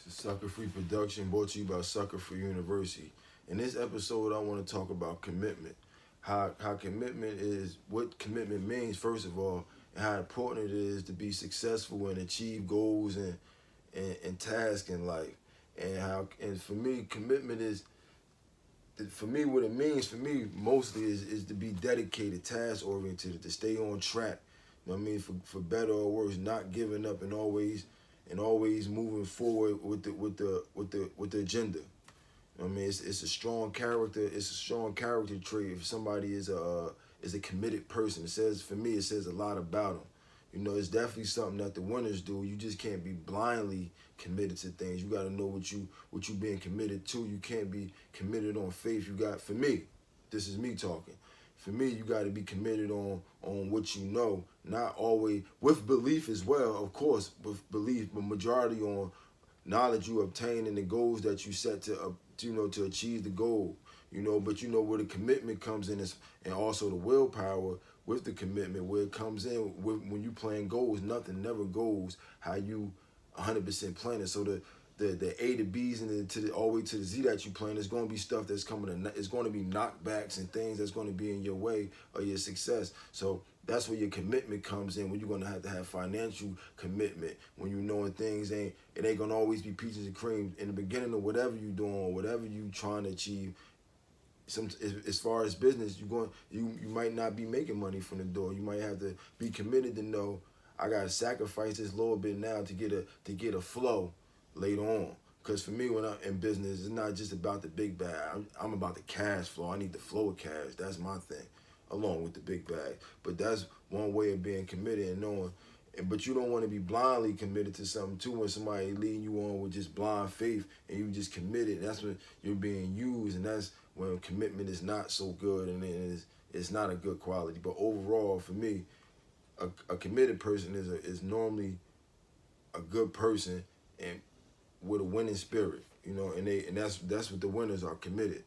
Sucker Free Production brought to you by Sucker Free University. In this episode, I want to talk about commitment. How commitment is, what commitment means, first of all, and how important it is to be successful and achieve goals and tasks in life. And for me, commitment is, for me, what it means for me mostly is to be dedicated, task oriented, to stay on track. You know what I mean? For better or worse, not giving up and always moving forward with the agenda. You know what I mean? It's a strong character. It's a strong character trait. If somebody is a committed person, it says a lot about them. You know, it's definitely something that the winners do. You just can't be blindly committed to things. You got to know what you being committed to. You can't be committed on faith. For me, this is me talking. For me, you got to be committed on what you know, not always with belief as well, of course, with belief, but majority on knowledge you obtain and the goals that you set to achieve the goal. But where the commitment comes in and also the willpower with the commitment, where it comes in when you playing goals, nothing never goes how you 100% plan it. So the A to B's and all the way to the Z that you plan, there's going to be stuff that's coming. It's going to be knockbacks and things that's going to be in your way of your success. So that's where your commitment comes in. When you're going to have financial commitment, when you knowing things it ain't going to always be peaches and cream in the beginning of whatever you doing or whatever you trying to achieve. As far as business, you might not be making money from the door. You might have to be committed to know I gotta sacrifice this little bit now to get a flow later on. Because for me, when I'm in business, it's not just about the big bag. I'm about the cash flow. I need the flow of cash. That's my thing, along with the big bag. But that's one way of being committed and knowing. But you don't want to be blindly committed to something too. When somebody leading you on with just blind faith and you just committed, that's when you're being used, and that's when commitment is not so good and it's not a good quality. But overall, for me, a committed person is normally a good person and with a winning spirit, and that's what the winners are, committed,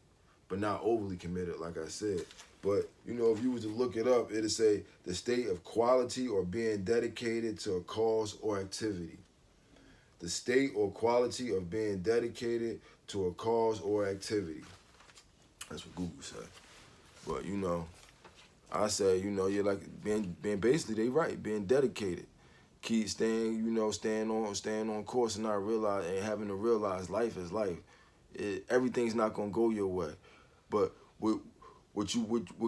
but not overly committed, like I said. But if you was to look it up, it'd say the state of quality or being dedicated to a cause or activity. The state or quality of being dedicated to a cause or activity. That's what Google said. But I say, you're like being basically they right, being dedicated. Keep staying on course and having to realize life is life. Everything's not gonna go your way. But what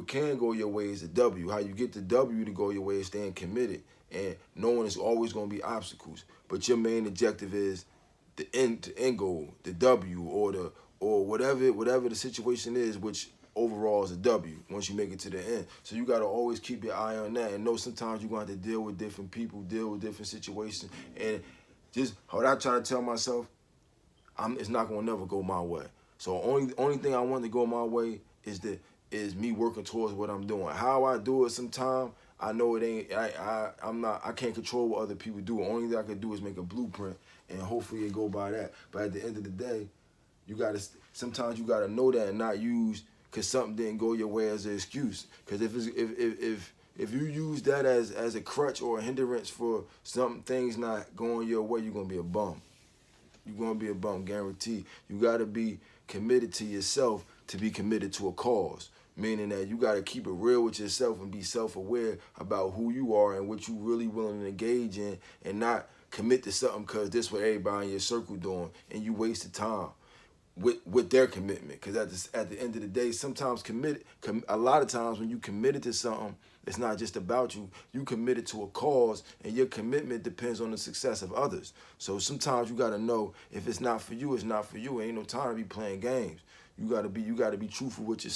can go your way is the W. How you get the W to go your way is staying committed and knowing there's always gonna be obstacles. But your main objective is the end goal, the W or whatever the situation is, which overall is a W once you make it to the end. So you got to always keep your eye on that and know sometimes you're going to have to deal with different people, deal with different situations. And just what I try to tell myself, it's not going to never go my way. So only thing I want to go my way is me working towards what I'm doing. How I do it sometimes, I know it ain't, I can't control what other people do. The only thing I can do is make a blueprint and hopefully it go by that. But at the end of the day, sometimes you gotta know that and not use because something didn't go your way as an excuse. Because if you use that as a crutch or a hindrance for things not going your way, you're gonna be a bum. You're gonna be a bum, guaranteed. You gotta be committed to yourself to be committed to a cause. Meaning that you gotta keep it real with yourself and be self-aware about who you are and what you really willing to engage in, and not commit to something because this is what everybody in your circle doing and you wasted time with their commitment. Because at the end of the day, sometimes a lot of times when you committed to something, it's not just about you. You committed to a cause, and your commitment depends on the success of others. So sometimes you got to know if it's not for you, it's not for you. Ain't no time to be playing games. You got to be truthful with yourself.